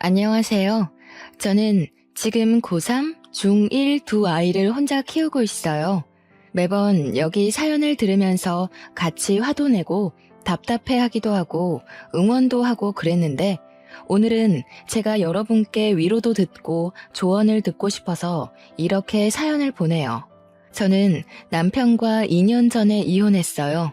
안녕하세요. 저는 지금 고3, 중1 두 아이를 혼자 키우고 있어요. 매번 여기 사연을 들으면서 같이 화도 내고 답답해 하기도 하고 응원도 하고 그랬는데 오늘은 제가 여러분께 위로도 듣고 조언을 듣고 싶어서 이렇게 사연을 보내요. 저는 남편과 2년 전에 이혼했어요.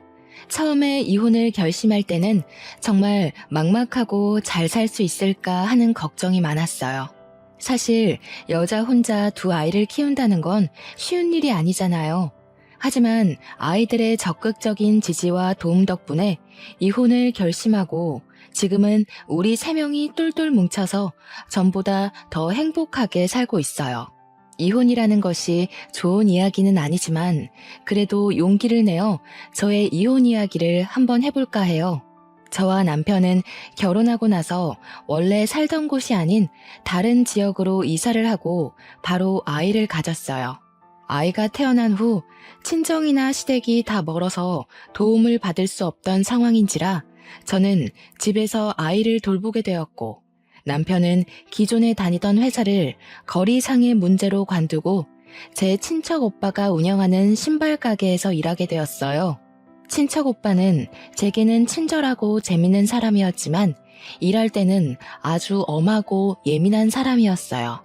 처음에 이혼을 결심할 때는 정말 막막하고 잘 살 수 있을까 하는 걱정이 많았어요. 사실 여자 혼자 두 아이를 키운다는 건 쉬운 일이 아니잖아요. 하지만 아이들의 적극적인 지지와 도움 덕분에 이혼을 결심하고 지금은 우리 세 명이 똘똘 뭉쳐서 전보다 더 행복하게 살고 있어요. 이혼이라는 것이 좋은 이야기는 아니지만 그래도 용기를 내어 저의 이혼 이야기를 한번 해볼까 해요. 저와 남편은 결혼하고 나서 원래 살던 곳이 아닌 다른 지역으로 이사를 하고 바로 아이를 가졌어요. 아이가 태어난 후 친정이나 시댁이 다 멀어서 도움을 받을 수 없던 상황인지라 저는 집에서 아이를 돌보게 되었고 남편은 기존에 다니던 회사를 거리상의 문제로 관두고 제 친척 오빠가 운영하는 신발 가게에서 일하게 되었어요. 친척 오빠는 제게는 친절하고 재밌는 사람이었지만 일할 때는 아주 엄하고 예민한 사람이었어요.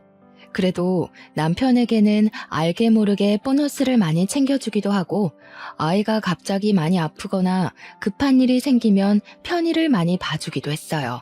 그래도 남편에게는 알게 모르게 보너스를 많이 챙겨주기도 하고 아이가 갑자기 많이 아프거나 급한 일이 생기면 편의를 많이 봐주기도 했어요.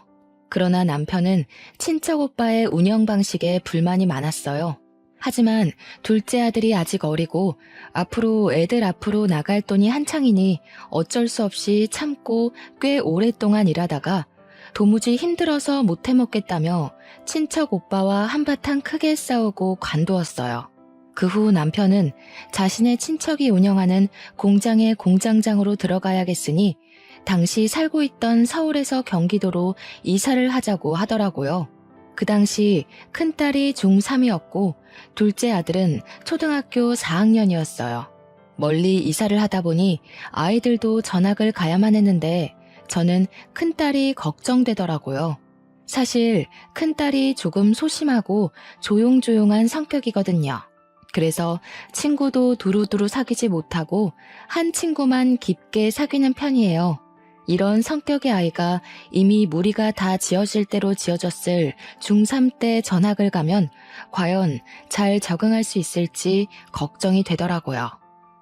그러나 남편은 친척 오빠의 운영 방식에 불만이 많았어요. 하지만 둘째 아들이 아직 어리고 앞으로 애들 앞으로 나갈 돈이 한창이니 어쩔 수 없이 참고 꽤 오랫동안 일하다가 도무지 힘들어서 못 해먹겠다며 친척 오빠와 한바탕 크게 싸우고 관두었어요. 그 후 남편은 자신의 친척이 운영하는 공장의 공장장으로 들어가야겠으니 당시 살고 있던 서울에서 경기도로 이사를 하자고 하더라고요. 그 당시 큰딸이 중3이었고 둘째 아들은 초등학교 4학년이었어요. 멀리 이사를 하다 보니 아이들도 전학을 가야만 했는데 저는 큰딸이 걱정되더라고요. 사실 큰딸이 조금 소심하고 조용조용한 성격이거든요. 그래서 친구도 두루두루 사귀지 못하고 한 친구만 깊게 사귀는 편이에요. 이런 성격의 아이가 이미 무리가 다 지어질 대로 지어졌을 중3 때 전학을 가면 과연 잘 적응할 수 있을지 걱정이 되더라고요.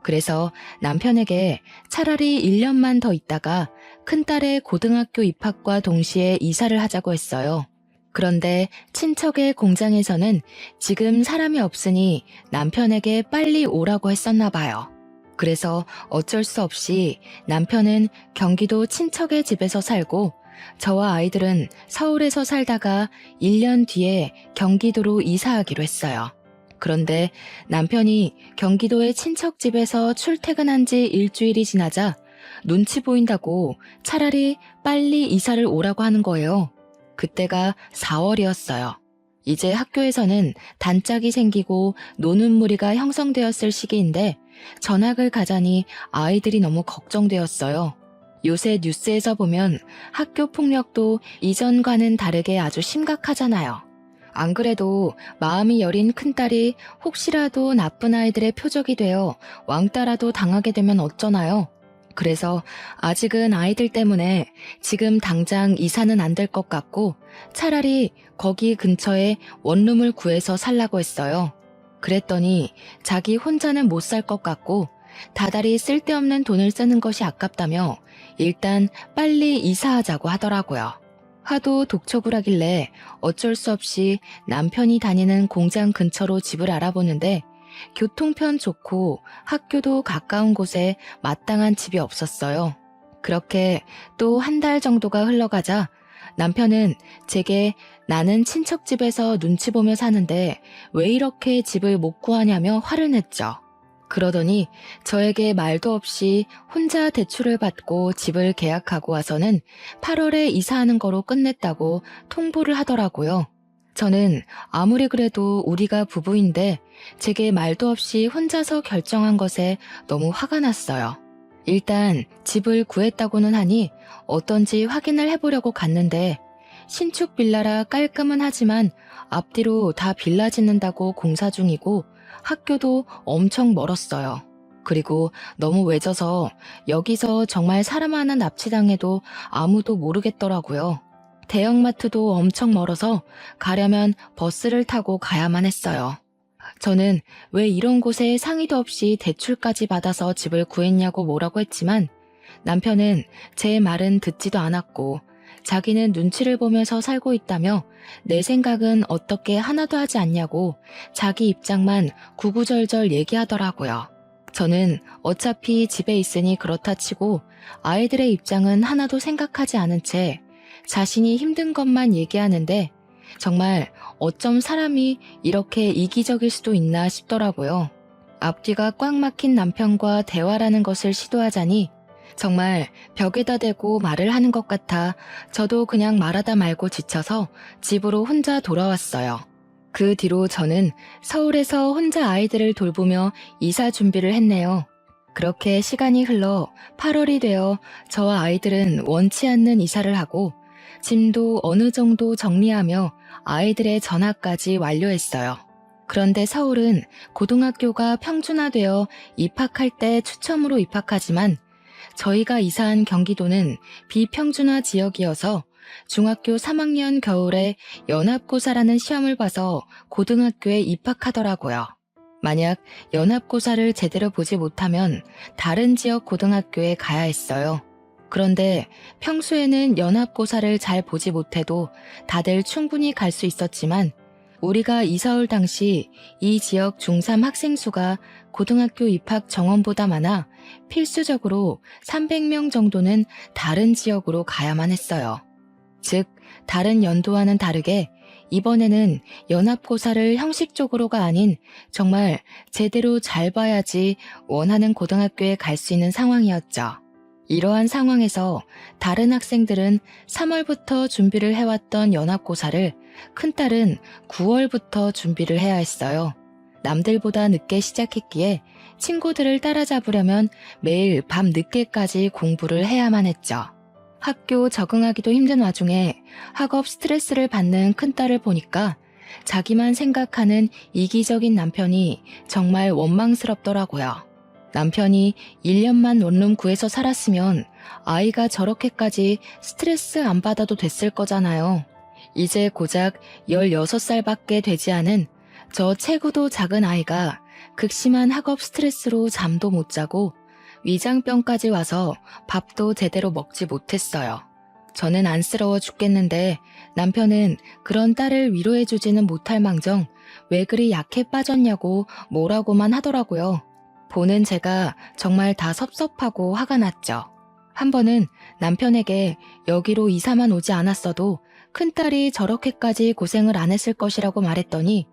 그래서 남편에게 차라리 1년만 더 있다가 큰딸의 고등학교 입학과 동시에 이사를 하자고 했어요. 그런데 친척의 공장에서는 지금 사람이 없으니 남편에게 빨리 오라고 했었나 봐요. 그래서 어쩔 수 없이 남편은 경기도 친척의 집에서 살고 저와 아이들은 서울에서 살다가 1년 뒤에 경기도로 이사하기로 했어요. 그런데 남편이 경기도의 친척 집에서 출퇴근한 지 일주일이 지나자 눈치 보인다고 차라리 빨리 이사를 오라고 하는 거예요. 그때가 4월이었어요. 이제 학교에서는 단짝이 생기고 노는 무리가 형성되었을 시기인데 전학을 가자니 아이들이 너무 걱정되었어요. 요새 뉴스에서 보면 학교 폭력도 이전과는 다르게 아주 심각하잖아요. 안 그래도 마음이 여린 큰딸이 혹시라도 나쁜 아이들의 표적이 되어 왕따라도 당하게 되면 어쩌나요? 그래서 아직은 아이들 때문에 지금 당장 이사는 안 될 것 같고 차라리 거기 근처에 원룸을 구해서 살라고 했어요. 그랬더니 자기 혼자는 못 살 것 같고 다달이 쓸데없는 돈을 쓰는 것이 아깝다며 일단 빨리 이사하자고 하더라고요. 하도 독촉을 어쩔 수 없이 남편이 다니는 공장 근처로 집을 알아보는데 교통편 좋고 학교도 가까운 곳에 마땅한 집이 없었어요. 그렇게 또 한 달 정도가 흘러가자 남편은 제게 나는 친척집에서 눈치 보며 사는데 왜 이렇게 집을 못 구하냐며 화를 냈죠. 그러더니 저에게 말도 없이 혼자 대출을 받고 집을 계약하고 와서는 8월에 이사하는 거로 끝냈다고 통보를 하더라고요. 저는 아무리 그래도 우리가 부부인데 제게 말도 없이 혼자서 결정한 것에 너무 화가 났어요. 일단 집을 구했다고는 하니 어떤지 확인을 해보려고 갔는데 신축 빌라라 깔끔은 하지만 앞뒤로 다 빌라 짓는다고 공사 중이고 학교도 엄청 멀었어요. 그리고 너무 외져서 여기서 정말 사람 하나 납치당해도 아무도 모르겠더라고요. 대형마트도 엄청 멀어서 가려면 버스를 타고 가야만 했어요. 저는 왜 이런 곳에 상의도 없이 대출까지 받아서 집을 구했냐고 뭐라고 했지만 남편은 제 말은 듣지도 않았고 자기는 눈치를 보면서 살고 있다며 내 생각은 어떻게 하나도 하지 않냐고 자기 입장만 구구절절 얘기하더라고요. 저는 어차피 집에 있으니 그렇다 치고 아이들의 입장은 하나도 생각하지 않은 채 자신이 힘든 것만 얘기하는데 정말 어쩜 사람이 이렇게 이기적일 수도 있나 싶더라고요. 앞뒤가 꽉 막힌 남편과 대화라는 것을 시도하자니 정말 벽에다 대고 말을 하는 것 같아 저도 그냥 말하다 말고 지쳐서 집으로 혼자 돌아왔어요. 그 뒤로 저는 서울에서 혼자 아이들을 돌보며 이사 준비를 했네요. 그렇게 시간이 흘러 8월이 되어 저와 아이들은 원치 않는 이사를 하고 짐도 어느 정도 정리하며 아이들의 전학까지 완료했어요. 그런데 서울은 고등학교가 평준화되어 입학할 때 추첨으로 입학하지만 저희가 이사한 경기도는 비평준화 지역이어서 중학교 3학년 겨울에 연합고사라는 시험을 봐서 고등학교에 입학하더라고요. 만약 연합고사를 제대로 보지 못하면 다른 지역 고등학교에 가야 했어요. 그런데 평소에는 연합고사를 잘 보지 못해도 다들 충분히 갈 수 있었지만 우리가 이사 올 당시 이 지역 중3 학생 수가 고등학교 입학 정원보다 많아 필수적으로 300명 정도는 다른 지역으로 가야만 했어요. 즉, 다른 연도와는 다르게 이번에는 연합고사를 형식적으로가 아닌 정말 제대로 잘 봐야지 원하는 고등학교에 갈 수 있는 상황이었죠. 이러한 상황에서 다른 학생들은 3월부터 준비를 해왔던 연합고사를 큰딸은 9월부터 준비를 해야 했어요. 남들보다 늦게 시작했기에 친구들을 따라잡으려면 매일 밤 늦게까지 공부를 해야만 했죠. 학교 적응하기도 힘든 와중에 학업 스트레스를 받는 큰딸을 보니까 자기만 생각하는 이기적인 남편이 정말 원망스럽더라고요. 남편이 1년만 원룸 구해서 살았으면 아이가 저렇게까지 스트레스 안 받아도 됐을 거잖아요. 이제 고작 16살밖에 되지 않은 저 체구도 작은 아이가 극심한 학업 스트레스로 잠도 못 자고 위장병까지 와서 밥도 제대로 먹지 못했어요. 저는 안쓰러워 죽겠는데 남편은 그런 딸을 위로해주지는 못할 망정 왜 그리 약해 빠졌냐고 뭐라고만 하더라고요. 보는 제가 정말 다 섭섭하고 화가 났죠. 한 번은 남편에게 여기로 이사만 오지 않았어도 큰딸이 저렇게까지 고생을 안 했을 것이라고 말했더니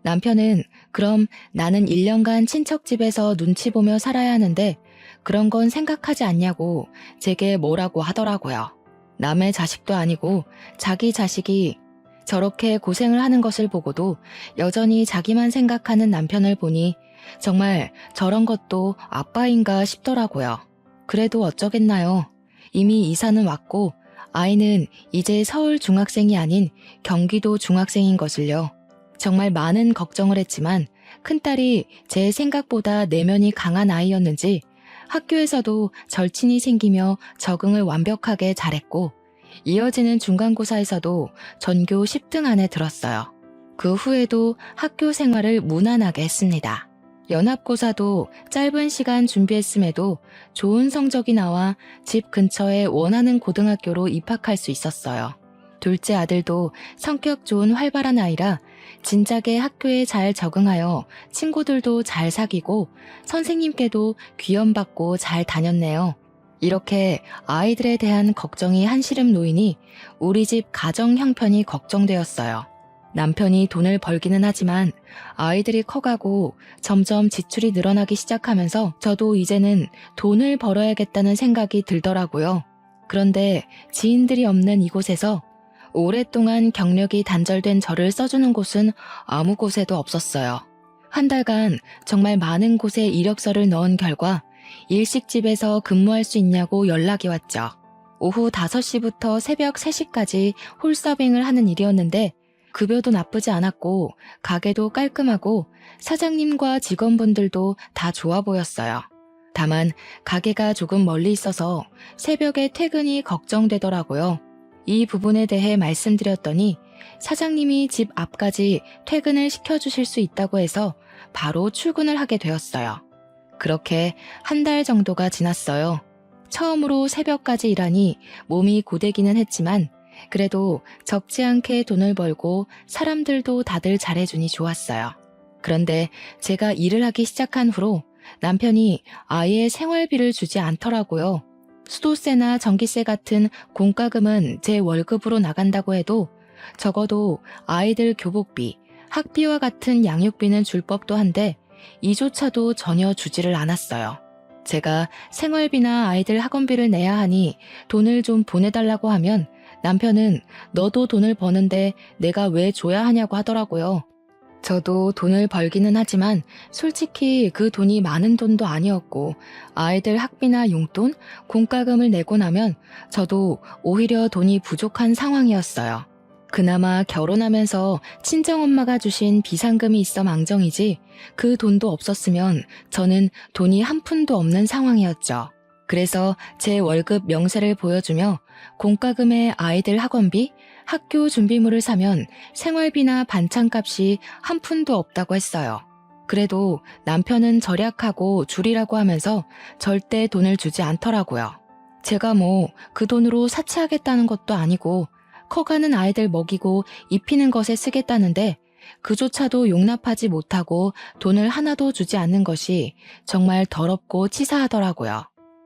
남편은 그럼 나는 1년간 친척집에서 눈치 보며 살아야 하는데 그런 건 생각하지 않냐고 제게 뭐라고 하더라고요. 남의 자식도 아니고 자기 자식이 저렇게 고생을 하는 것을 보고도 여전히 자기만 생각하는 남편을 보니 정말 저런 것도 아빠인가 싶더라고요. 그래도 어쩌겠나요. 이미 이사는 왔고 아이는 이제 서울 중학생이 아닌 경기도 중학생인 것을요. 정말 많은 걱정을 했지만 큰딸이 제 생각보다 내면이 강한 아이였는지 학교에서도 절친이 생기며 적응을 완벽하게 잘했고 이어지는 중간고사에서도 전교 10등 안에 들었어요. 그 후에도 학교 생활을 무난하게 했습니다. 연합고사도 짧은 시간 준비했음에도 좋은 성적이 나와 집 근처에 원하는 고등학교로 입학할 수 있었어요. 둘째 아들도 성격 좋은 활발한 아이라 진작에 학교에 잘 적응하여 친구들도 잘 사귀고 선생님께도 귀염받고 잘 다녔네요. 이렇게 아이들에 대한 걱정이 한시름 놓이니 우리 집 가정 형편이 걱정되었어요. 남편이 돈을 벌기는 하지만 아이들이 커가고 점점 지출이 늘어나기 시작하면서 저도 이제는 돈을 벌어야겠다는 생각이 들더라고요. 그런데 지인들이 없는 이곳에서 오랫동안 경력이 단절된 저를 써주는 곳은 아무 곳에도 없었어요. 한 달간 정말 많은 곳에 이력서를 넣은 결과 일식집에서 근무할 수 있냐고 연락이 왔죠. 오후 5시부터 새벽 3시까지 홀서빙을 하는 일이었는데 급여도 나쁘지 않았고 가게도 깔끔하고 사장님과 직원분들도 다 좋아 보였어요. 다만 가게가 조금 멀리 있어서 새벽에 퇴근이 걱정되더라고요. 이 부분에 대해 말씀드렸더니 사장님이 집 앞까지 퇴근을 시켜주실 수 있다고 해서 바로 출근을 하게 되었어요. 그렇게 한 달 정도가 지났어요. 처음으로 새벽까지 일하니 몸이 고되기는 했지만 그래도 적지 않게 돈을 벌고 사람들도 다들 잘해주니 좋았어요. 그런데 제가 일을 하기 시작한 후로 남편이 아예 생활비를 주지 않더라고요. 수도세나 전기세 같은 공과금은 제 월급으로 나간다고 해도 적어도 아이들 교복비, 학비와 같은 양육비는 줄 법도 한데 이조차도 전혀 주지를 않았어요. 제가 생활비나 아이들 학원비를 내야 하니 돈을 좀 보내달라고 하면 남편은 너도 돈을 버는데 내가 왜 줘야 하냐고 하더라고요. 저도 돈을 벌기는 하지만 솔직히 그 돈이 많은 돈도 아니었고 아이들 학비나 용돈, 공과금을 내고 나면 저도 오히려 돈이 부족한 상황이었어요. 그나마 결혼하면서 친정엄마가 주신 비상금이 있어 망정이지 그 돈도 없었으면 저는 돈이 한 푼도 없는 상황이었죠. 그래서 제 월급 명세를 보여주며 공과금에 아이들 학원비, 학교 준비물을 사면 생활비나 반찬값이 한 푼도 없다고 했어요. 그래도 남편은 절약하고 줄이라고 하면서 절대 돈을 주지 않더라고요. 제가 뭐 그 돈으로 사치하겠다는 것도 아니고 커가는 아이들 먹이고 입히는 것에 쓰겠다는데 그조차도 용납하지 못하고 돈을 하나도 주지 않는 것이 정말 더럽고 치사하더라고요.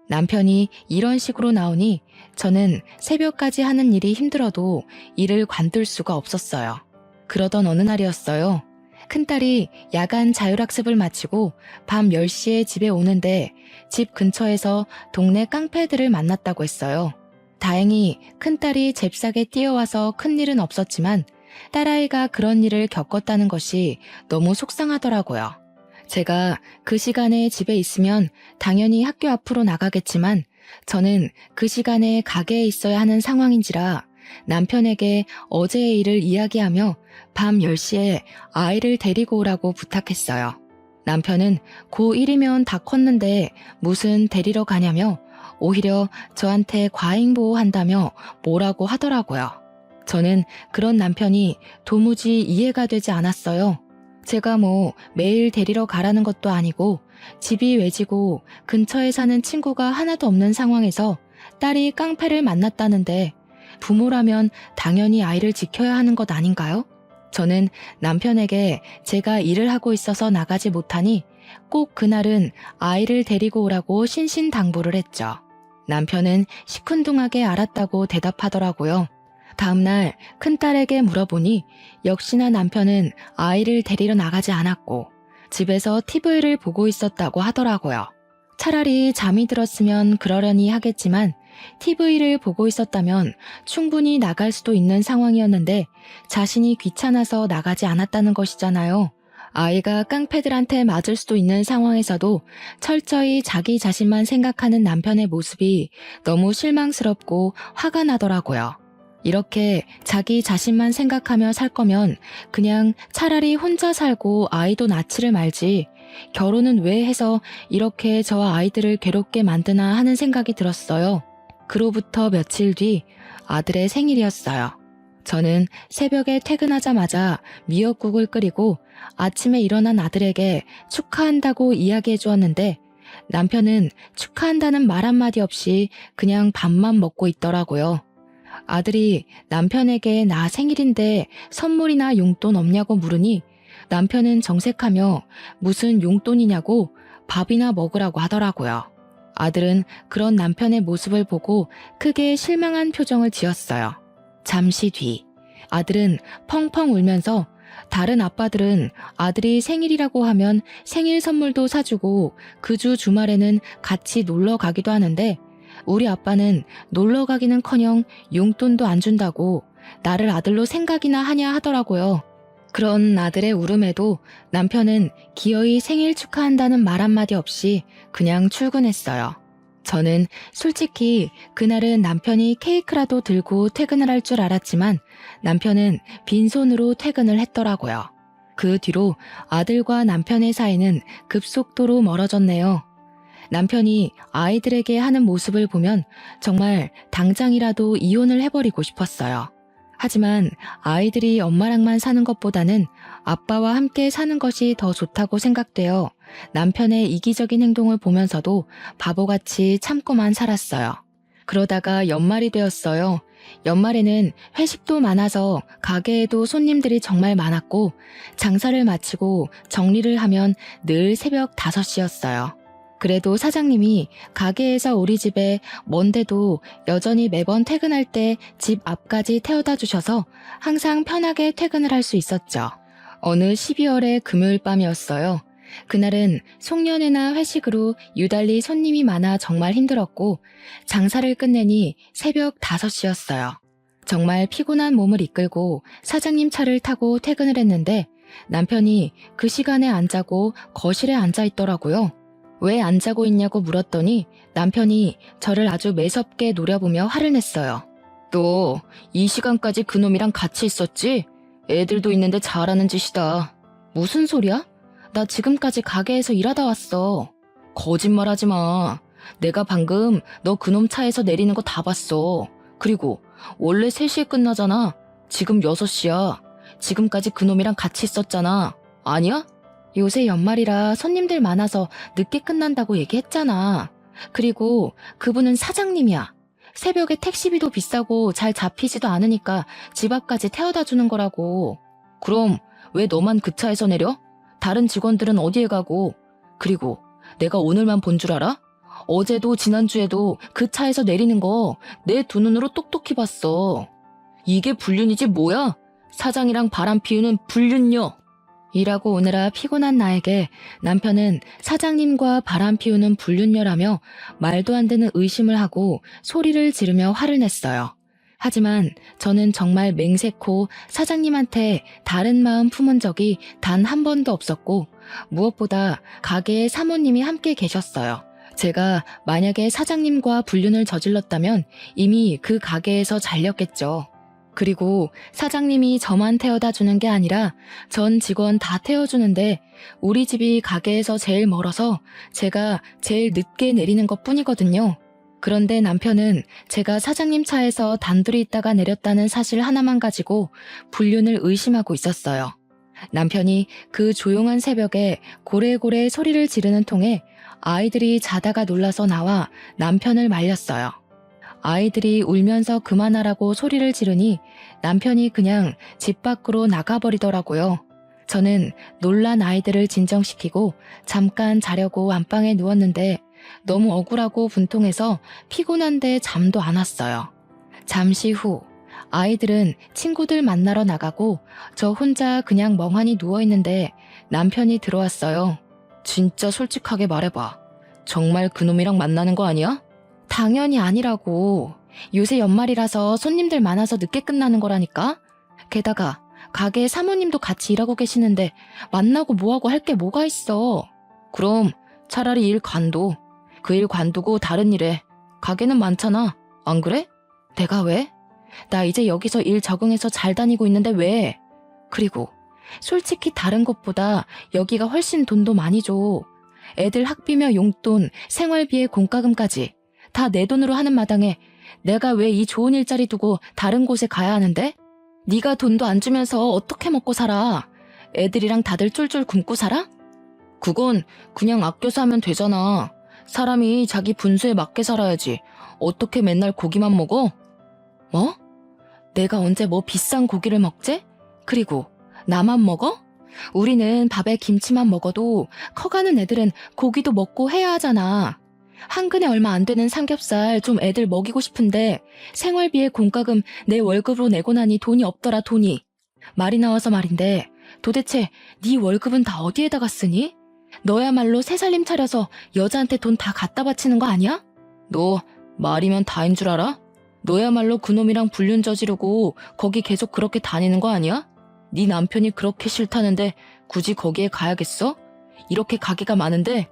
남편이 이런 식으로 나오니 저는 새벽까지 하는 일이 힘들어도 일을 관둘 수가 없었어요. 그러던 어느 날이었어요. 큰딸이 야간 자율학습을 마치고 밤 10시에 집에 오는데 집 근처에서 동네 깡패들을 만났다고 했어요. 다행히 큰딸이 잽싸게 뛰어와서 큰일은 없었지만 딸아이가 그런 일을 겪었다는 것이 너무 속상하더라고요. 제가 그 시간에 집에 있으면 당연히 학교 앞으로 나가겠지만 저는 그 시간에 가게에 있어야 하는 상황인지라 남편에게 어제의 일을 이야기하며 밤 10시에 아이를 데리고 오라고 부탁했어요. 남편은 고1이면 다 컸는데 무슨 데리러 가냐며 오히려 저한테 과잉보호한다며 뭐라고 하더라고요. 저는 그런 남편이 도무지 이해가 되지 않았어요. 제가 뭐 매일 데리러 가라는 것도 아니고 집이 외지고 근처에 사는 친구가 하나도 없는 상황에서 딸이 깡패를 만났다는데 부모라면 당연히 아이를 지켜야 하는 것 아닌가요? 저는 남편에게 제가 일을 하고 있어서 나가지 못하니 꼭 그날은 아이를 데리고 오라고 신신당부를 했죠. 남편은 시큰둥하게 알았다고 대답하더라고요. 다음날 큰딸에게 물어보니 역시나 남편은 아이를 데리러 나가지 않았고 집에서 TV를 보고 있었다고 하더라고요. 차라리 잠이 들었으면 그러려니 하겠지만 TV를 보고 있었다면 충분히 나갈 수도 있는 상황이었는데 자신이 귀찮아서 나가지 않았다는 것이잖아요. 아이가 깡패들한테 맞을 수도 있는 상황에서도 철저히 자기 자신만 생각하는 남편의 모습이 너무 실망스럽고 화가 나더라고요. 이렇게 자기 자신만 생각하며 살 거면 그냥 차라리 혼자 살고 아이도 낳지를 말지 결혼은 왜 해서 이렇게 저와 아이들을 괴롭게 만드나 하는 생각이 들었어요. 그로부터 며칠 뒤 아들의 생일이었어요. 저는 새벽에 퇴근하자마자 미역국을 끓이고 아침에 일어난 아들에게 축하한다고 이야기해 주었는데 남편은 축하한다는 말 한마디 없이 그냥 밥만 먹고 있더라고요. 아들이 남편에게 나 생일인데 선물이나 용돈 없냐고 물으니 남편은 정색하며 무슨 용돈이냐고 밥이나 먹으라고 하더라고요. 아들은 그런 남편의 모습을 보고 크게 실망한 표정을 지었어요. 잠시 뒤 아들은 펑펑 울면서 다른 아빠들은 아들이 생일이라고 하면 생일 선물도 사주고 그 주 주말에는 같이 놀러 가기도 하는데 우리 아빠는 놀러 가기는커녕 용돈도 안 준다고 나를 아들로 생각이나 하냐 하더라고요. 그런 아들의 울음에도 남편은 기어이 생일 축하한다는 말 한마디 없이 그냥 출근했어요. 저는 솔직히 그날은 남편이 케이크라도 들고 퇴근을 할 줄 알았지만 남편은 빈손으로 퇴근을 했더라고요. 그 뒤로 아들과 남편의 사이는 급속도로 멀어졌네요. 남편이 아이들에게 하는 모습을 보면 정말 당장이라도 이혼을 해버리고 싶었어요. 하지만 아이들이 엄마랑만 사는 것보다는 아빠와 함께 사는 것이 더 좋다고 생각되어 남편의 이기적인 행동을 보면서도 바보같이 참고만 살았어요. 그러다가 연말이 되었어요. 연말에는 회식도 많아서 가게에도 손님들이 정말 많았고 장사를 마치고 정리를 하면 늘 새벽 5시였어요. 그래도 사장님이 가게에서 우리 집에 먼데도 여전히 매번 퇴근할 때 집 앞까지 태워다 주셔서 항상 편하게 퇴근을 할 수 있었죠. 어느 12월의 금요일 밤이었어요. 그날은 송년회나 회식으로 유달리 손님이 많아 정말 힘들었고 장사를 끝내니 새벽 5시였어요. 정말 피곤한 몸을 이끌고 사장님 차를 타고 퇴근을 했는데 남편이 그 시간에 안 자고 거실에 앉아 있더라고요. 왜 안 자고 있냐고 물었더니 남편이 저를 아주 매섭게 노려보며 화를 냈어요. 너 이 시간까지 그놈이랑 같이 있었지? 애들도 있는데 잘하는 짓이다. 무슨 소리야? 나 지금까지 가게에서 일하다 왔어. 거짓말하지 마. 내가 방금 너 그놈 차에서 내리는 거 다 봤어. 그리고 원래 3시에 끝나잖아. 지금 6시야. 지금까지 그놈이랑 같이 있었잖아. 아니야? 요새 연말이라 손님들 많아서 늦게 끝난다고 얘기했잖아. 그리고 그분은 사장님이야. 새벽에 택시비도 비싸고 잘 잡히지도 않으니까 집 앞까지 태워다 주는 거라고. 그럼 왜 너만 그 차에서 내려? 다른 직원들은 어디에 가고? 그리고 내가 오늘만 본 줄 알아? 어제도 지난주에도 그 차에서 내리는 거 내 두 눈으로 똑똑히 봤어. 이게 불륜이지 뭐야? 사장이랑 바람 피우는 불륜녀. 일하고 오느라 피곤한 나에게 남편은 사장님과 바람 피우는 불륜녀라며 말도 안 되는 의심을 하고 소리를 지르며 화를 냈어요. 하지만 저는 정말 맹세코 사장님한테 다른 마음 품은 적이 단 한 번도 없었고 무엇보다 가게에 사모님이 함께 계셨어요. 제가 만약에 사장님과 불륜을 저질렀다면 이미 그 가게에서 잘렸겠죠. 그리고 사장님이 저만 태워다 주는 게 아니라 전 직원 다 태워주는데 우리 집이 가게에서 제일 멀어서 제가 제일 늦게 내리는 것 뿐이거든요. 그런데 남편은 제가 사장님 차에서 단둘이 있다가 내렸다는 사실 하나만 가지고 불륜을 의심하고 있었어요. 남편이 그 조용한 새벽에 고래고래 소리를 지르는 통에 아이들이 자다가 놀라서 나와 남편을 말렸어요. 아이들이 울면서 그만하라고 소리를 지르니 남편이 그냥 집 밖으로 나가버리더라고요. 저는 놀란 아이들을 진정시키고 잠깐 자려고 안방에 누웠는데 너무 억울하고 분통해서 피곤한데 잠도 안 왔어요. 잠시 후 아이들은 친구들 만나러 나가고 저 혼자 그냥 멍하니 누워있는데 남편이 들어왔어요. 진짜 솔직하게 말해봐. 정말 그놈이랑 만나는 거 아니야? 당연히 아니라고. 요새 연말이라서 손님들 많아서 늦게 끝나는 거라니까. 게다가 가게 사모님도 같이 일하고 계시는데 만나고 뭐하고 할 게 뭐가 있어. 그럼 차라리 일 관둬. 그 일 관두고 다른 일 해. 가게는 많잖아. 안 그래? 내가 왜? 나 이제 여기서 일 적응해서 잘 다니고 있는데 왜? 그리고 솔직히 다른 곳보다 여기가 훨씬 돈도 많이 줘. 애들 학비며 용돈, 생활비에 공과금까지 다 내 돈으로 하는 마당에 내가 왜 이 좋은 일자리 두고 다른 곳에 가야 하는데? 네가 돈도 안 주면서 어떻게 먹고 살아? 애들이랑 다들 쫄쫄 굶고 살아? 그건 그냥 아껴서 하면 되잖아. 사람이 자기 분수에 맞게 살아야지. 어떻게 맨날 고기만 먹어? 뭐? 내가 언제 뭐 비싼 고기를 먹지? 그리고 나만 먹어? 우리는 밥에 김치만 먹어도 커가는 애들은 고기도 먹고 해야 하잖아. 한 근에 얼마 안 되는 삼겹살 좀 애들 먹이고 싶은데 생활비에 공과금 내 월급으로 내고 나니 돈이 없더라 돈이. 말이 나와서 말인데 도대체 네 월급은 다 어디에다가 쓰니? 너야말로 새살림 차려서 여자한테 돈 다 갖다 바치는 거 아니야? 너 말이면 다인 줄 알아? 너야말로 그놈이랑 불륜 저지르고 거기 계속 그렇게 다니는 거 아니야? 네 남편이 그렇게 싫다는데 굳이 거기에 가야겠어? 이렇게 가게가 많은데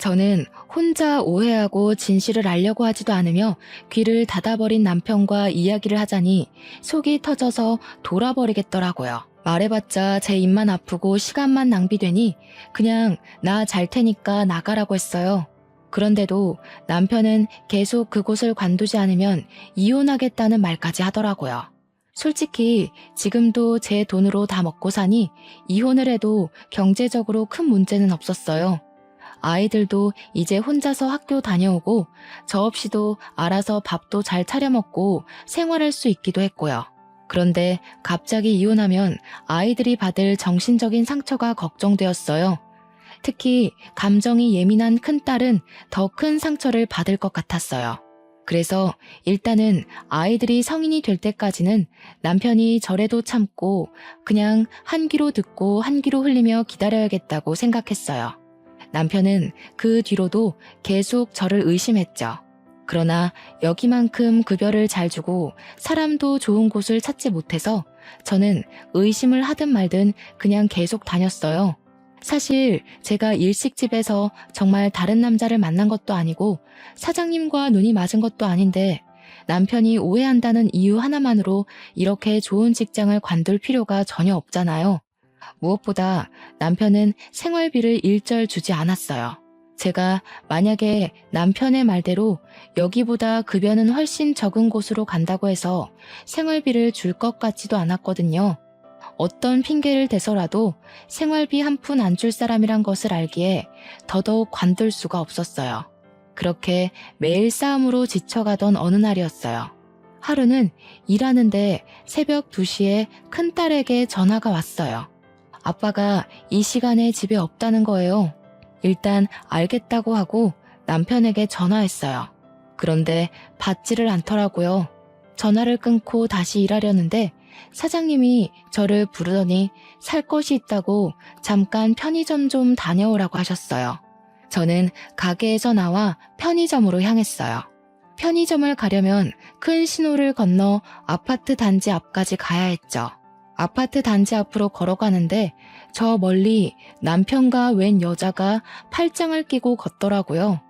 저는 혼자 오해하고 진실을 알려고 하지도 않으며 귀를 닫아버린 남편과 이야기를 하자니 속이 터져서 돌아버리겠더라고요. 말해봤자 제 입만 아프고 시간만 낭비되니 그냥 나 잘 테니까 나가라고 했어요. 그런데도 남편은 계속 그곳을 관두지 않으면 이혼하겠다는 말까지 하더라고요. 솔직히 지금도 제 돈으로 다 먹고 사니 이혼을 해도 경제적으로 큰 문제는 없었어요. 아이들도 이제 혼자서 학교 다녀오고 저 없이도 알아서 밥도 잘 차려 먹고 생활할 수 있기도 했고요. 그런데 갑자기 이혼하면 아이들이 받을 정신적인 상처가 걱정되었어요. 특히 감정이 예민한 큰딸은 더 큰 상처를 받을 것 같았어요. 그래서 일단은 아이들이 성인이 될 때까지는 남편이 저래도 참고 그냥 한 귀로 듣고 한 귀로 흘리며 기다려야겠다고 생각했어요. 남편은 그 뒤로도 계속 저를 의심했죠. 그러나 여기만큼 급여를 잘 주고 사람도 좋은 곳을 찾지 못해서 저는 의심을 하든 말든 그냥 계속 다녔어요. 사실 제가 일식집에서 정말 다른 남자를 만난 것도 아니고 사장님과 눈이 맞은 것도 아닌데 남편이 오해한다는 이유 하나만으로 이렇게 좋은 직장을 관둘 필요가 전혀 없잖아요. 무엇보다 남편은 생활비를 일절 주지 않았어요. 제가 만약에 남편의 말대로 여기보다 급여는 훨씬 적은 곳으로 간다고 해서 생활비를 줄 것 같지도 않았거든요. 어떤 핑계를 대서라도 생활비 한 푼 안 줄 사람이란 것을 알기에 더더욱 관둘 수가 없었어요. 그렇게 매일 싸움으로 지쳐가던 어느 날이었어요. 하루는 일하는데 새벽 2시에 큰딸에게 전화가 왔어요. 아빠가 이 시간에 집에 없다는 거예요. 일단 알겠다고 하고 남편에게 전화했어요. 그런데 받지를 않더라고요. 전화를 끊고 다시 일하려는데 사장님이 저를 부르더니 살 것이 있다고 잠깐 편의점 좀 다녀오라고 하셨어요. 저는 가게에서 나와 편의점으로 향했어요. 편의점을 가려면 큰 신호를 건너 아파트 단지 앞까지 가야 했죠. 아파트 단지 앞으로 걸어가는데 저 멀리 남편과 웬 여자가 팔짱을 끼고 걷더라고요.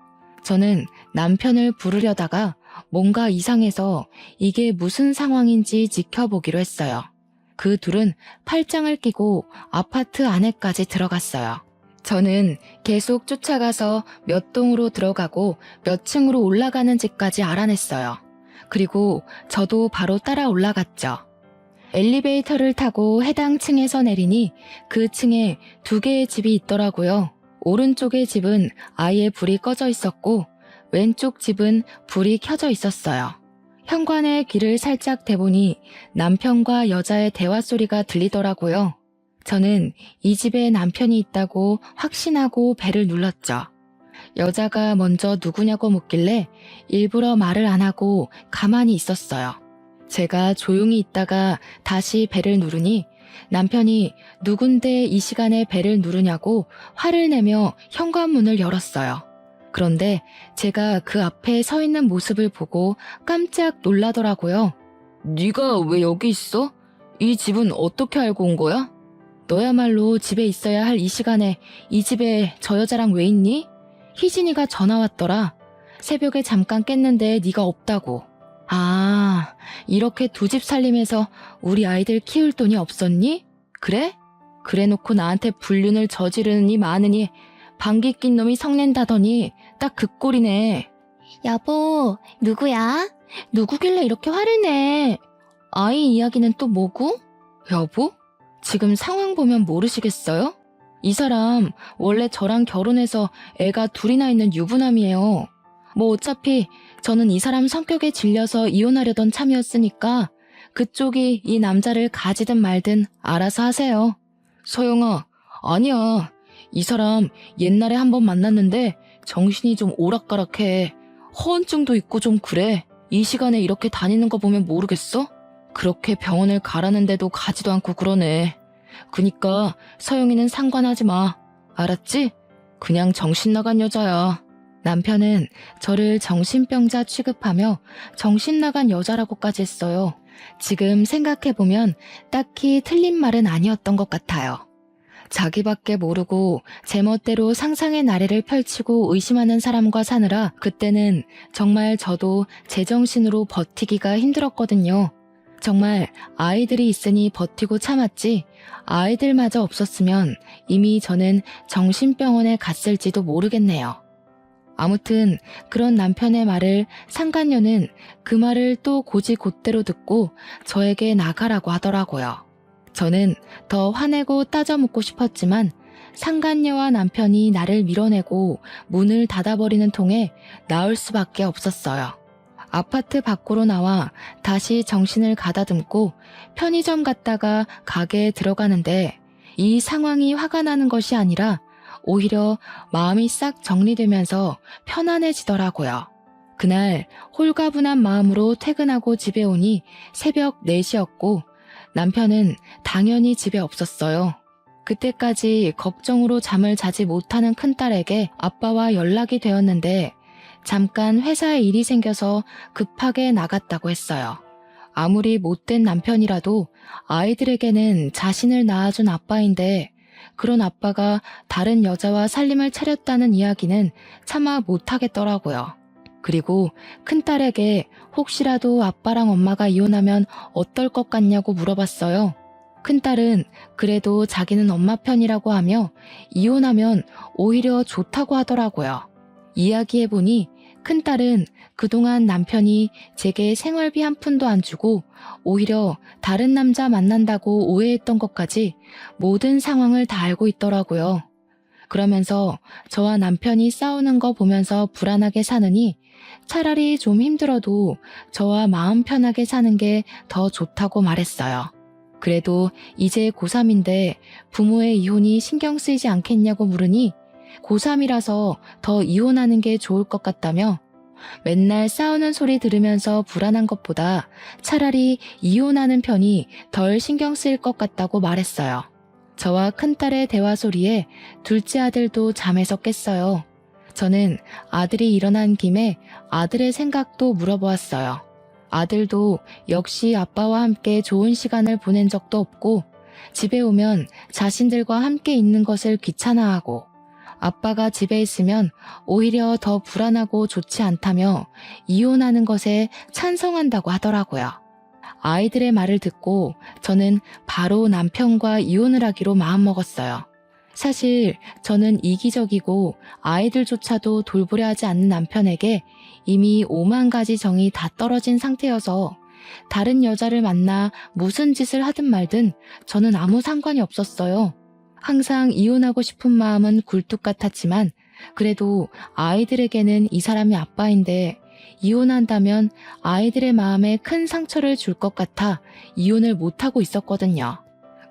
저는 남편을 부르려다가 뭔가 이상해서 이게 무슨 상황인지 지켜보기로 했어요. 그 둘은 팔짱을 끼고 아파트 안에까지 들어갔어요. 저는 계속 쫓아가서 몇 동으로 들어가고 몇 층으로 올라가는지까지 알아냈어요. 그리고 저도 바로 따라 올라갔죠. 엘리베이터를 타고 해당 층에서 내리니 그 층에 2개의 집이 있더라고요. 오른쪽의 집은 아예 불이 꺼져 있었고 왼쪽 집은 불이 켜져 있었어요. 현관에 귀를 살짝 대보니 남편과 여자의 대화 소리가 들리더라고요. 저는 이 집에 남편이 있다고 확신하고 벨을 눌렀죠. 여자가 먼저 누구냐고 묻길래 일부러 말을 안 하고 가만히 있었어요. 제가 조용히 있다가 다시 벨을 누르니 남편이 누군데 이 시간에 벨을 누르냐고 화를 내며 현관문을 열었어요. 그런데 제가 그 앞에 서 있는 모습을 보고 깜짝 놀라더라고요. 네가 왜 여기 있어? 이 집은 어떻게 알고 온 거야? 너야말로 집에 있어야 할 이 시간에 이 집에 저 여자랑 왜 있니? 희진이가 전화 왔더라. 새벽에 잠깐 깼는데 네가 없다고. 아, 이렇게 2집 살림해서 우리 아이들 키울 돈이 없었니? 그래? 그래놓고 나한테 불륜을 저지르니 마느니 방귀 낀 놈이 성낸다더니 딱 그 꼴이네. 여보, 누구야? 누구길래 이렇게 화를 내? 아이 이야기는 또 뭐고? 여보? 지금 상황 보면 모르시겠어요? 이 사람 원래 저랑 결혼해서 애가 2이나 있는 유부남이에요. 뭐 어차피 저는 이 사람 성격에 질려서 이혼하려던 참이었으니까 그쪽이 이 남자를 가지든 말든 알아서 하세요. 서영아, 아니야. 이 사람 옛날에 한번 만났는데 정신이 좀 오락가락해. 허언증도 있고 좀 그래. 이 시간에 이렇게 다니는 거 보면 모르겠어? 그렇게 병원을 가라는데도 가지도 않고 그러네. 그니까 서영이는 상관하지 마. 알았지? 그냥 정신 나간 여자야. 남편은 저를 정신병자 취급하며 정신 나간 여자라고까지 했어요. 지금 생각해보면 딱히 틀린 말은 아니었던 것 같아요. 자기밖에 모르고 제멋대로 상상의 나래를 펼치고 의심하는 사람과 사느라 그때는 정말 저도 제정신으로 버티기가 힘들었거든요. 정말 아이들이 있으니 버티고 참았지 아이들마저 없었으면 이미 저는 정신병원에 갔을지도 모르겠네요. 아무튼 그런 남편의 말을 상간녀는 그 말을 또 곧이곧대로 듣고 저에게 나가라고 하더라고요. 저는 더 화내고 따져묻고 싶었지만 상간녀와 남편이 나를 밀어내고 문을 닫아버리는 통에 나올 수밖에 없었어요. 아파트 밖으로 나와 다시 정신을 가다듬고 편의점 갔다가 가게에 들어가는데 이 상황이 화가 나는 것이 아니라 오히려 마음이 싹 정리되면서 편안해지더라고요. 그날 홀가분한 마음으로 퇴근하고 집에 오니 새벽 4시였고 남편은 당연히 집에 없었어요. 그때까지 걱정으로 잠을 자지 못하는 큰딸에게 아빠와 연락이 되었는데 잠깐 회사에 일이 생겨서 급하게 나갔다고 했어요. 아무리 못된 남편이라도 아이들에게는 자신을 낳아준 아빠인데 그런 아빠가 다른 여자와 살림을 차렸다는 이야기는 차마 못하겠더라고요. 그리고 큰딸에게 혹시라도 아빠랑 엄마가 이혼하면 어떨 것 같냐고 물어봤어요. 큰딸은 그래도 자기는 엄마 편이라고 하며 이혼하면 오히려 좋다고 하더라고요. 이야기해보니 큰딸은 그동안 남편이 제게 생활비 한 푼도 안 주고 오히려 다른 남자 만난다고 오해했던 것까지 모든 상황을 다 알고 있더라고요. 그러면서 저와 남편이 싸우는 거 보면서 불안하게 사느니 차라리 좀 힘들어도 저와 마음 편하게 사는 게 더 좋다고 말했어요. 그래도 이제 고3인데 부모의 이혼이 신경 쓰이지 않겠냐고 물으니 고3이라서 더 이혼하는 게 좋을 것 같다며 맨날 싸우는 소리 들으면서 불안한 것보다 차라리 이혼하는 편이 덜 신경 쓰일 것 같다고 말했어요. 저와 큰딸의 대화 소리에 둘째 아들도 잠에서 깼어요. 저는 아들이 일어난 김에 아들의 생각도 물어보았어요. 아들도 역시 아빠와 함께 좋은 시간을 보낸 적도 없고 집에 오면 자신들과 함께 있는 것을 귀찮아하고 아빠가 집에 있으면 오히려 더 불안하고 좋지 않다며 이혼하는 것에 찬성한다고 하더라고요. 아이들의 말을 듣고 저는 바로 남편과 이혼을 하기로 마음먹었어요. 사실 저는 이기적이고 아이들조차도 돌보려 하지 않는 남편에게 이미 5만 가지 정이 다 떨어진 상태여서 다른 여자를 만나 무슨 짓을 하든 말든 저는 아무 상관이 없었어요. 항상 이혼하고 싶은 마음은 굴뚝 같았지만 그래도 아이들에게는 이 사람이 아빠인데 이혼한다면 아이들의 마음에 큰 상처를 줄 것 같아 이혼을 못하고 있었거든요.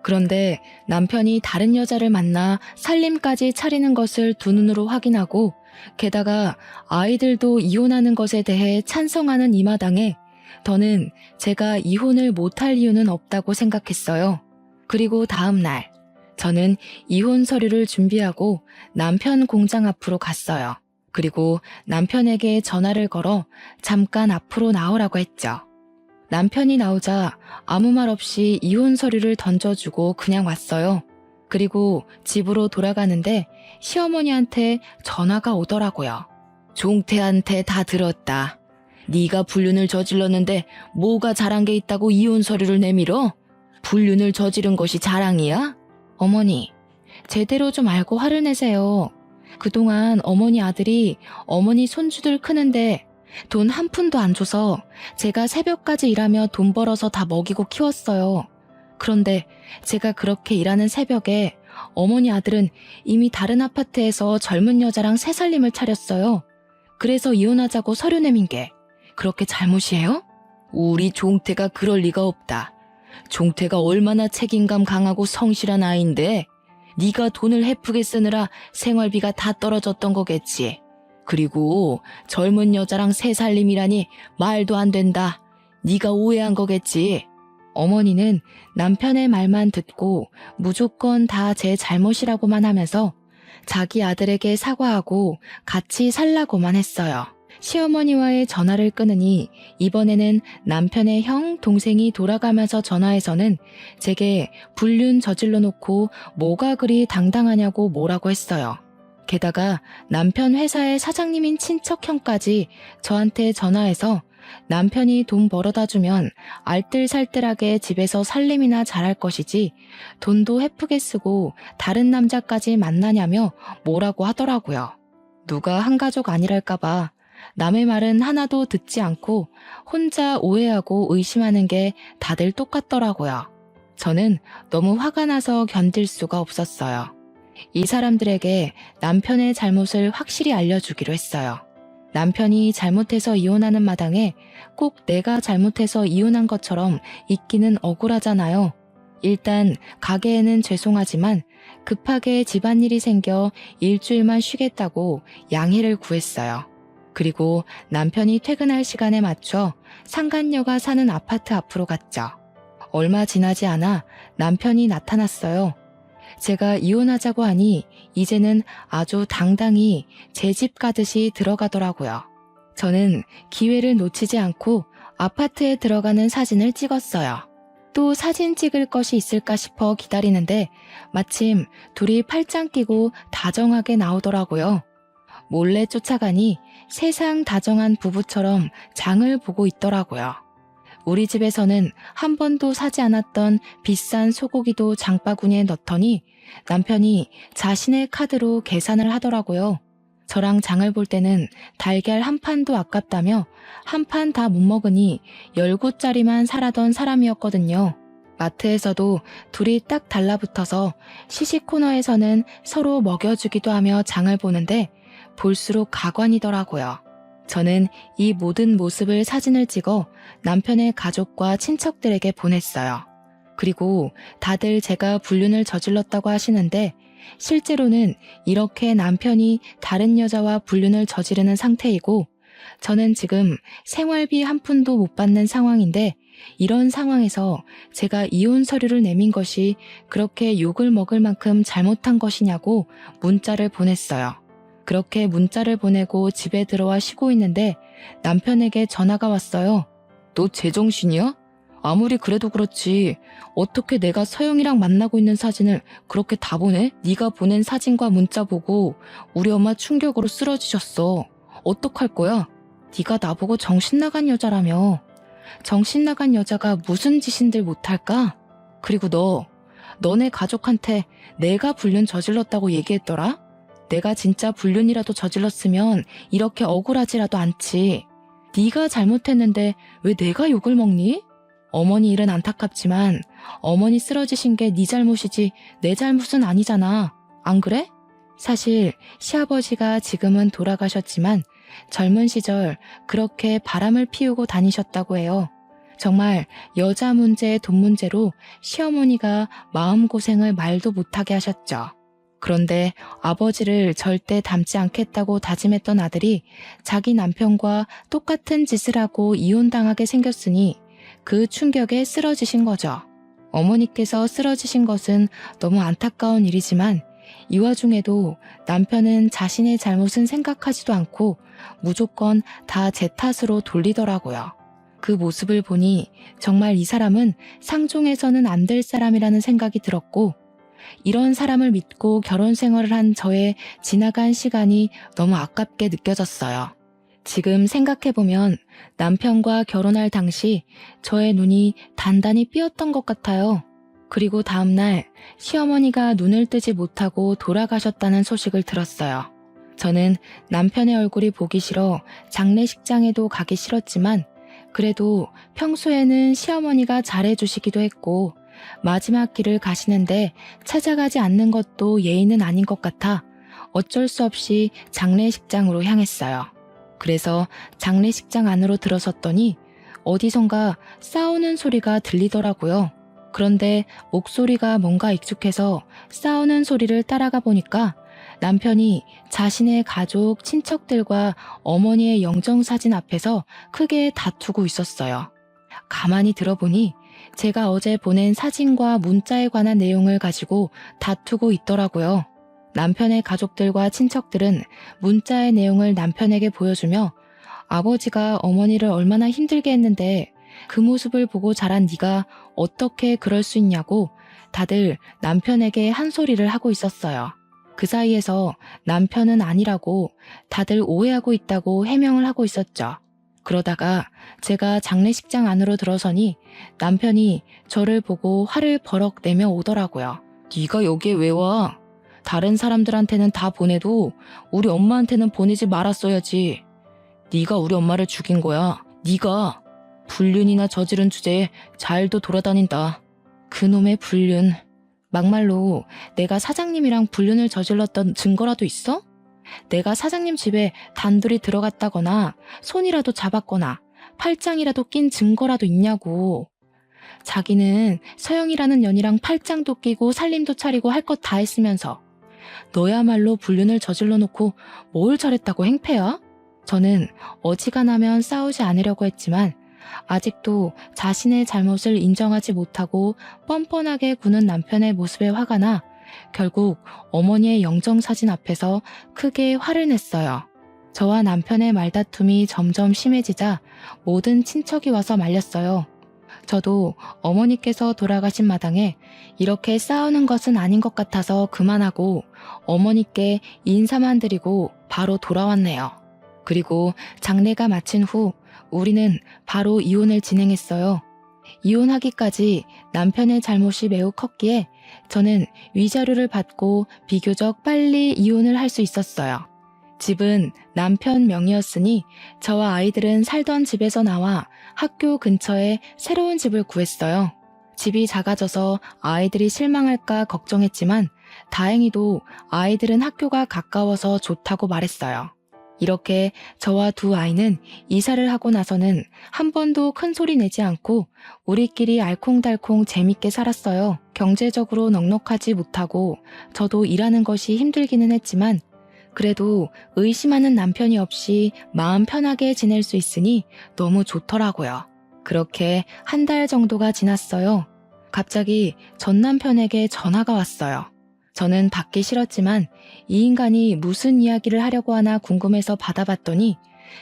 그런데 남편이 다른 여자를 만나 살림까지 차리는 것을 두 눈으로 확인하고 게다가 아이들도 이혼하는 것에 대해 찬성하는 이 마당에 저는 제가 이혼을 못할 이유는 없다고 생각했어요. 그리고 다음 날 저는 이혼 서류를 준비하고 남편 공장 앞으로 갔어요. 그리고 남편에게 전화를 걸어 잠깐 앞으로 나오라고 했죠. 남편이 나오자 아무 말 없이 이혼 서류를 던져주고 그냥 왔어요. 그리고 집으로 돌아가는데 시어머니한테 전화가 오더라고요. 종태한테 다 들었다. 네가 불륜을 저질렀는데 뭐가 잘한 게 있다고 이혼 서류를 내밀어? 불륜을 저지른 것이 자랑이야? 어머니, 제대로 좀 알고 화를 내세요. 그동안 어머니 아들이 어머니 손주들 크는데 돈 한 푼도 안 줘서 제가 새벽까지 일하며 돈 벌어서 다 먹이고 키웠어요. 그런데 제가 그렇게 일하는 새벽에 어머니 아들은 이미 다른 아파트에서 젊은 여자랑 새 살림을 차렸어요. 그래서 이혼하자고 서류 내민 게 그렇게 잘못이에요? 우리 종태가 그럴 리가 없다. 종태가 얼마나 책임감 강하고 성실한 아이인데 네가 돈을 헤프게 쓰느라 생활비가 다 떨어졌던 거겠지. 그리고 젊은 여자랑 새 살림이라니 말도 안 된다. 네가 오해한 거겠지. 어머니는 남편의 말만 듣고 무조건 다 제 잘못이라고만 하면서 자기 아들에게 사과하고 같이 살라고만 했어요. 시어머니와의 전화를 끊으니 이번에는 남편의 형, 동생이 돌아가면서 전화해서는 제게 불륜 저질러 놓고 뭐가 그리 당당하냐고 뭐라고 했어요. 게다가 남편 회사의 사장님인 친척 형까지 저한테 전화해서 남편이 돈 벌어다 주면 알뜰살뜰하게 집에서 살림이나 잘할 것이지 돈도 헤프게 쓰고 다른 남자까지 만나냐며 뭐라고 하더라고요. 누가 한 가족 아니랄까봐 남의 말은 하나도 듣지 않고 혼자 오해하고 의심하는 게 다들 똑같더라고요. 저는 너무 화가 나서 견딜 수가 없었어요. 이 사람들에게 남편의 잘못을 확실히 알려주기로 했어요. 남편이 잘못해서 이혼하는 마당에 꼭 내가 잘못해서 이혼한 것처럼 있기는 억울하잖아요. 일단 가게에는 죄송하지만 급하게 집안일이 생겨 일주일만 쉬겠다고 양해를 구했어요. 그리고 남편이 퇴근할 시간에 맞춰 상간녀가 사는 아파트 앞으로 갔죠. 얼마 지나지 않아 남편이 나타났어요. 제가 이혼하자고 하니 이제는 아주 당당히 제 집 가듯이 들어가더라고요. 저는 기회를 놓치지 않고 아파트에 들어가는 사진을 찍었어요. 또 사진 찍을 것이 있을까 싶어 기다리는데 마침 둘이 팔짱 끼고 다정하게 나오더라고요. 몰래 쫓아가니 세상 다정한 부부처럼 장을 보고 있더라고요. 우리 집에서는 한 번도 사지 않았던 비싼 소고기도 장바구니에 넣더니 남편이 자신의 카드로 계산을 하더라고요. 저랑 장을 볼 때는 달걀 한 판도 아깝다며 한 판 다 못 먹으니 10구짜리만 사라던 사람이었거든요. 마트에서도 둘이 딱 달라붙어서 시식 코너에서는 서로 먹여주기도 하며 장을 보는데 볼수록 가관이더라고요. 저는 이 모든 모습을 사진을 찍어 남편의 가족과 친척들에게 보냈어요. 그리고 다들 제가 불륜을 저질렀다고 하시는데 실제로는 이렇게 남편이 다른 여자와 불륜을 저지르는 상태이고 저는 지금 생활비 한 푼도 못 받는 상황인데 이런 상황에서 제가 이혼 서류를 내민 것이 그렇게 욕을 먹을 만큼 잘못한 것이냐고 문자를 보냈어요. 그렇게 문자를 보내고 집에 들어와 쉬고 있는데 남편에게 전화가 왔어요. 너 제정신이야? 아무리 그래도 그렇지 어떻게 내가 서영이랑 만나고 있는 사진을 그렇게 다 보내? 네가 보낸 사진과 문자 보고 우리 엄마 충격으로 쓰러지셨어. 어떡할 거야? 네가 나보고 정신 나간 여자라며. 정신 나간 여자가 무슨 짓인들 못할까? 그리고 너네 가족한테 내가 불륜 저질렀다고 얘기했더라? 내가 진짜 불륜이라도 저질렀으면 이렇게 억울하지라도 않지. 네가 잘못했는데 왜 내가 욕을 먹니? 어머니 일은 안타깝지만 어머니 쓰러지신 게 네 잘못이지 내 잘못은 아니잖아. 안 그래? 사실 시아버지가 지금은 돌아가셨지만 젊은 시절 그렇게 바람을 피우고 다니셨다고 해요. 정말 여자 문제, 돈 문제로 시어머니가 마음고생을 말도 못하게 하셨죠. 그런데 아버지를 절대 닮지 않겠다고 다짐했던 아들이 자기 남편과 똑같은 짓을 하고 이혼당하게 생겼으니 그 충격에 쓰러지신 거죠. 어머니께서 쓰러지신 것은 너무 안타까운 일이지만 이 와중에도 남편은 자신의 잘못은 생각하지도 않고 무조건 다 제 탓으로 돌리더라고요. 그 모습을 보니 정말 이 사람은 상종해서는 안 될 사람이라는 생각이 들었고 이런 사람을 믿고 결혼 생활을 한 저의 지나간 시간이 너무 아깝게 느껴졌어요. 지금 생각해보면 남편과 결혼할 당시 저의 눈이 단단히 삐었던 것 같아요. 그리고 다음날 시어머니가 눈을 뜨지 못하고 돌아가셨다는 소식을 들었어요. 저는 남편의 얼굴이 보기 싫어 장례식장에도 가기 싫었지만 그래도 평소에는 시어머니가 잘해주시기도 했고 마지막 길을 가시는데 찾아가지 않는 것도 예의는 아닌 것 같아 어쩔 수 없이 장례식장으로 향했어요. 그래서 장례식장 안으로 들어섰더니 어디선가 싸우는 소리가 들리더라고요. 그런데 목소리가 뭔가 익숙해서 싸우는 소리를 따라가 보니까 남편이 자신의 가족, 친척들과 어머니의 영정사진 앞에서 크게 다투고 있었어요. 가만히 들어보니 제가 어제 보낸 사진과 문자에 관한 내용을 가지고 다투고 있더라고요. 남편의 가족들과 친척들은 문자의 내용을 남편에게 보여주며 아버지가 어머니를 얼마나 힘들게 했는데 그 모습을 보고 자란 네가 어떻게 그럴 수 있냐고 다들 남편에게 한 소리를 하고 있었어요. 그 사이에서 남편은 아니라고 다들 오해하고 있다고 해명을 하고 있었죠. 그러다가 제가 장례식장 안으로 들어서니 남편이 저를 보고 화를 버럭 내며 오더라고요. 네가 여기에 왜 와? 다른 사람들한테는 다 보내도 우리 엄마한테는 보내지 말았어야지. 네가 우리 엄마를 죽인 거야. 네가 불륜이나 저지른 주제에 잘도 돌아다닌다. 그놈의 불륜. 막말로 내가 사장님이랑 불륜을 저질렀던 증거라도 있어? 내가 사장님 집에 단둘이 들어갔다거나 손이라도 잡았거나 팔짱이라도 낀 증거라도 있냐고. 자기는 서영이라는 년이랑 팔짱도 끼고 살림도 차리고 할 것 다 했으면서 너야말로 불륜을 저질러 놓고 뭘 잘했다고 행패야? 저는 어지간하면 싸우지 않으려고 했지만 아직도 자신의 잘못을 인정하지 못하고 뻔뻔하게 구는 남편의 모습에 화가 나 결국 어머니의 영정사진 앞에서 크게 화를 냈어요. 저와 남편의 말다툼이 점점 심해지자 모든 친척이 와서 말렸어요. 저도 어머니께서 돌아가신 마당에 이렇게 싸우는 것은 아닌 것 같아서 그만하고 어머니께 인사만 드리고 바로 돌아왔네요. 그리고 장례가 마친 후 우리는 바로 이혼을 진행했어요. 이혼하기까지 남편의 잘못이 매우 컸기에 저는 위자료를 받고 비교적 빨리 이혼을 할 수 있었어요. 집은 남편 명의였으니 저와 아이들은 살던 집에서 나와 학교 근처에 새로운 집을 구했어요. 집이 작아져서 아이들이 실망할까 걱정했지만 다행히도 아이들은 학교가 가까워서 좋다고 말했어요. 이렇게 저와 두 아이는 이사를 하고 나서는 한 번도 큰 소리 내지 않고 우리끼리 알콩달콩 재밌게 살았어요. 경제적으로 넉넉하지 못하고 저도 일하는 것이 힘들기는 했지만 그래도 의심하는 남편이 없이 마음 편하게 지낼 수 있으니 너무 좋더라고요. 그렇게 한 달 정도가 지났어요. 갑자기 전 남편에게 전화가 왔어요. 저는 받기 싫었지만 이 인간이 무슨 이야기를 하려고 하나 궁금해서 받아봤더니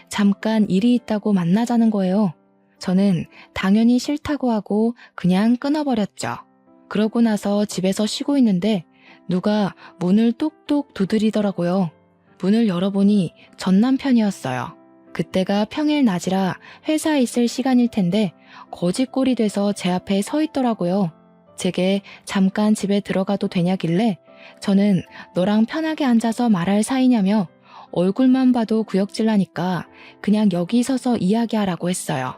잠깐 일이 있다고 만나자는 거예요. 저는 당연히 싫다고 하고 그냥 끊어버렸죠. 그러고 나서 집에서 쉬고 있는데 누가 문을 똑똑 두드리더라고요. 문을 열어보니 전 남편이었어요. 그때가 평일 낮이라 회사에 있을 시간일 텐데 거짓골이 돼서 제 앞에 서 있더라고요. 제게 잠깐 집에 들어가도 되냐길래 저는 너랑 편하게 앉아서 말할 사이냐며 얼굴만 봐도 구역질나니까 그냥 여기 서서 이야기하라고 했어요.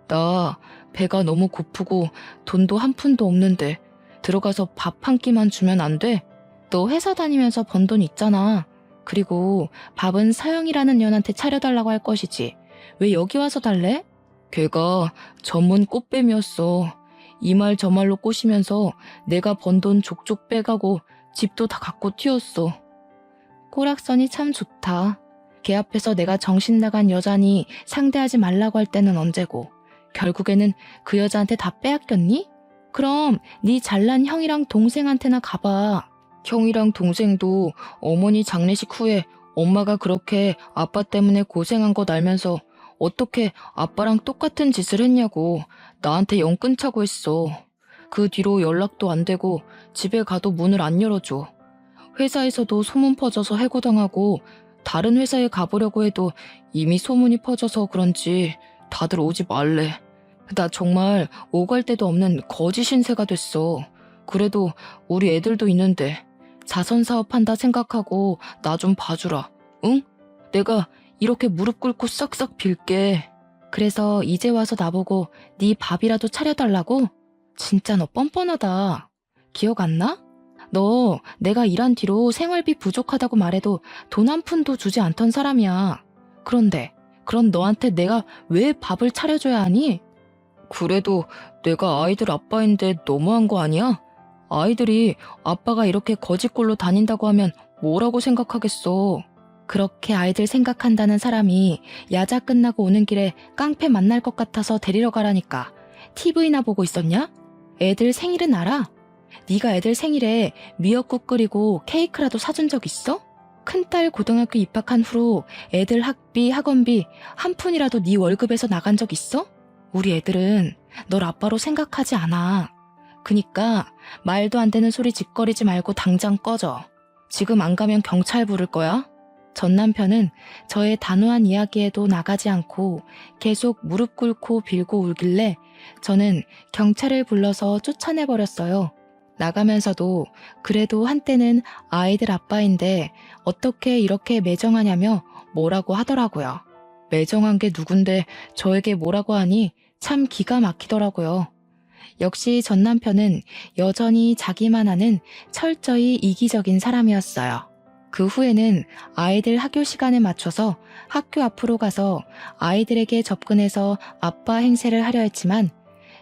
나 배가 너무 고프고 돈도 한 푼도 없는데 들어가서 밥 한 끼만 주면 안 돼? 너 회사 다니면서 번 돈 있잖아. 그리고 밥은 서영이라는 년한테 차려달라고 할 것이지. 왜 여기 와서 달래? 걔가 전문 꽃뱀이었어. 이 말 저 말로 꼬시면서 내가 번 돈 족족 빼가고 집도 다 갖고 튀었어. 꼬락선이 참 좋다. 걔 앞에서 내가 정신 나간 여자니 상대하지 말라고 할 때는 언제고 결국에는 그 여자한테 다 빼앗겼니? 그럼 네 잘난 형이랑 동생한테나 가봐. 형이랑 동생도 어머니 장례식 후에 엄마가 그렇게 아빠 때문에 고생한 거 알면서 어떻게 아빠랑 똑같은 짓을 했냐고 나한테 영 끊자고 했어. 그 뒤로 연락도 안 되고 집에 가도 문을 안 열어줘. 회사에서도 소문 퍼져서 해고당하고 다른 회사에 가보려고 해도 이미 소문이 퍼져서 그런지 다들 오지 말래. 나 정말 오갈 데도 없는 거지 신세가 됐어. 그래도 우리 애들도 있는데 자선사업 한다 생각하고 나 좀 봐주라. 응? 내가 이렇게 무릎 꿇고 싹싹 빌게. 그래서 이제 와서 나보고 네 밥이라도 차려달라고? 진짜 너 뻔뻔하다. 기억 안 나? 너 내가 일한 뒤로 생활비 부족하다고 말해도 돈 한 푼도 주지 않던 사람이야. 그런데 그런 너한테 내가 왜 밥을 차려줘야 하니? 그래도 내가 아이들 아빠인데 너무한 거 아니야? 아이들이 아빠가 이렇게 거짓골로 다닌다고 하면 뭐라고 생각하겠어. 그렇게 아이들 생각한다는 사람이 야자 끝나고 오는 길에 깡패 만날 것 같아서 데리러 가라니까 TV나 보고 있었냐? 애들 생일은 알아? 네가 애들 생일에 미역국 끓이고 케이크라도 사준 적 있어? 큰딸 고등학교 입학한 후로 애들 학비, 학원비 한 푼이라도 네 월급에서 나간 적 있어? 우리 애들은 널 아빠로 생각하지 않아. 그니까 말도 안 되는 소리 짓거리지 말고 당장 꺼져. 지금 안 가면 경찰 부를 거야? 전 남편은 저의 단호한 이야기에도 나가지 않고 계속 무릎 꿇고 빌고 울길래 저는 경찰을 불러서 쫓아내버렸어요. 나가면서도 그래도 한때는 아이들 아빠인데 어떻게 이렇게 매정하냐며 뭐라고 하더라고요. 매정한 게 누군데 저에게 뭐라고 하니 참 기가 막히더라고요. 역시 전 남편은 여전히 자기만 하는 철저히 이기적인 사람이었어요. 그 후에는 아이들 학교 시간에 맞춰서 학교 앞으로 가서 아이들에게 접근해서 아빠 행세를 하려 했지만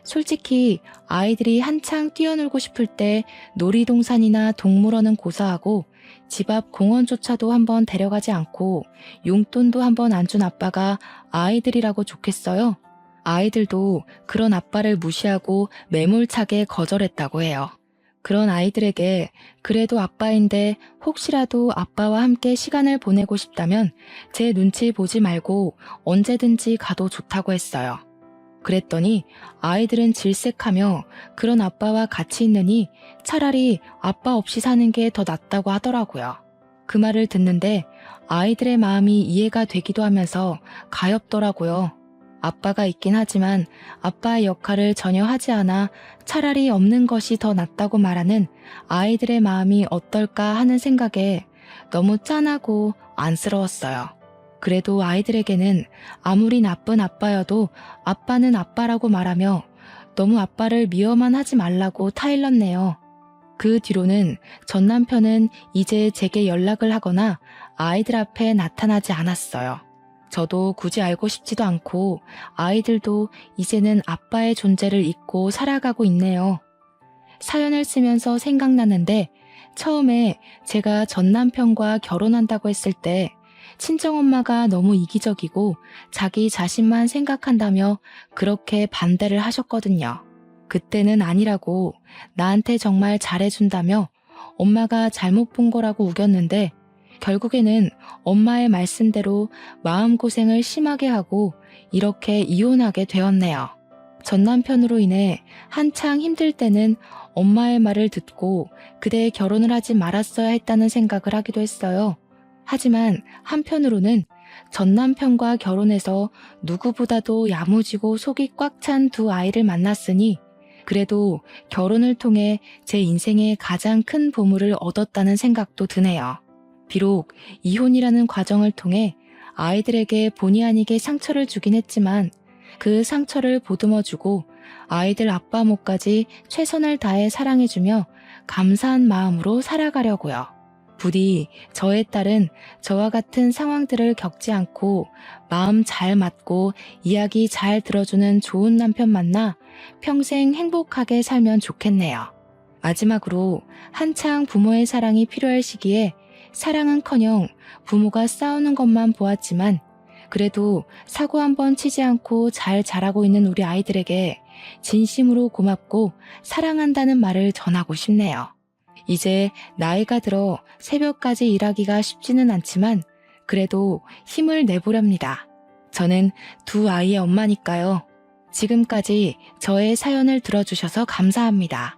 솔직히 아이들이 한창 뛰어놀고 싶을 때 놀이동산이나 동물원은 고사하고 집 앞 공원조차도 한번 데려가지 않고 용돈도 한번 안 준 아빠가 아이들이라고 좋겠어요? 아이들도 그런 아빠를 무시하고 매몰차게 거절했다고 해요. 그런 아이들에게 그래도 아빠인데 혹시라도 아빠와 함께 시간을 보내고 싶다면 제 눈치 보지 말고 언제든지 가도 좋다고 했어요. 그랬더니 아이들은 질색하며 그런 아빠와 같이 있느니 차라리 아빠 없이 사는 게 더 낫다고 하더라고요. 그 말을 듣는데 아이들의 마음이 이해가 되기도 하면서 가엾더라고요. 아빠가 있긴 하지만 아빠의 역할을 전혀 하지 않아 차라리 없는 것이 더 낫다고 말하는 아이들의 마음이 어떨까 하는 생각에 너무 짠하고 안쓰러웠어요. 그래도 아이들에게는 아무리 나쁜 아빠여도 아빠는 아빠라고 말하며 너무 아빠를 미워만 하지 말라고 타일렀네요. 그 뒤로는 전 남편은 이제 제게 연락을 하거나 아이들 앞에 나타나지 않았어요. 저도 굳이 알고 싶지도 않고 아이들도 이제는 아빠의 존재를 잊고 살아가고 있네요. 사연을 쓰면서 생각나는데 처음에 제가 전 남편과 결혼한다고 했을 때 친정엄마가 너무 이기적이고 자기 자신만 생각한다며 그렇게 반대를 하셨거든요. 그때는 아니라고 나한테 정말 잘해준다며 엄마가 잘못 본 거라고 우겼는데 결국에는 엄마의 말씀대로 마음고생을 심하게 하고 이렇게 이혼하게 되었네요. 전 남편으로 인해 한창 힘들 때는 엄마의 말을 듣고 그대 결혼을 하지 말았어야 했다는 생각을 하기도 했어요. 하지만 한편으로는 전 남편과 결혼해서 누구보다도 야무지고 속이 꽉 찬 두 아이를 만났으니 그래도 결혼을 통해 제 인생의 가장 큰 보물을 얻었다는 생각도 드네요. 비록 이혼이라는 과정을 통해 아이들에게 본의 아니게 상처를 주긴 했지만 그 상처를 보듬어주고 아이들 아빠 몫까지 최선을 다해 사랑해주며 감사한 마음으로 살아가려고요. 부디 저의 딸은 저와 같은 상황들을 겪지 않고 마음 잘 맞고 이야기 잘 들어주는 좋은 남편 만나 평생 행복하게 살면 좋겠네요. 마지막으로 한창 부모의 사랑이 필요할 시기에 사랑은커녕 부모가 싸우는 것만 보았지만 그래도 사고 한번 치지 않고 잘 자라고 있는 우리 아이들에게 진심으로 고맙고 사랑한다는 말을 전하고 싶네요. 이제 나이가 들어 새벽까지 일하기가 쉽지는 않지만 그래도 힘을 내보렵니다. 저는 두 아이의 엄마니까요. 지금까지 저의 사연을 들어주셔서 감사합니다.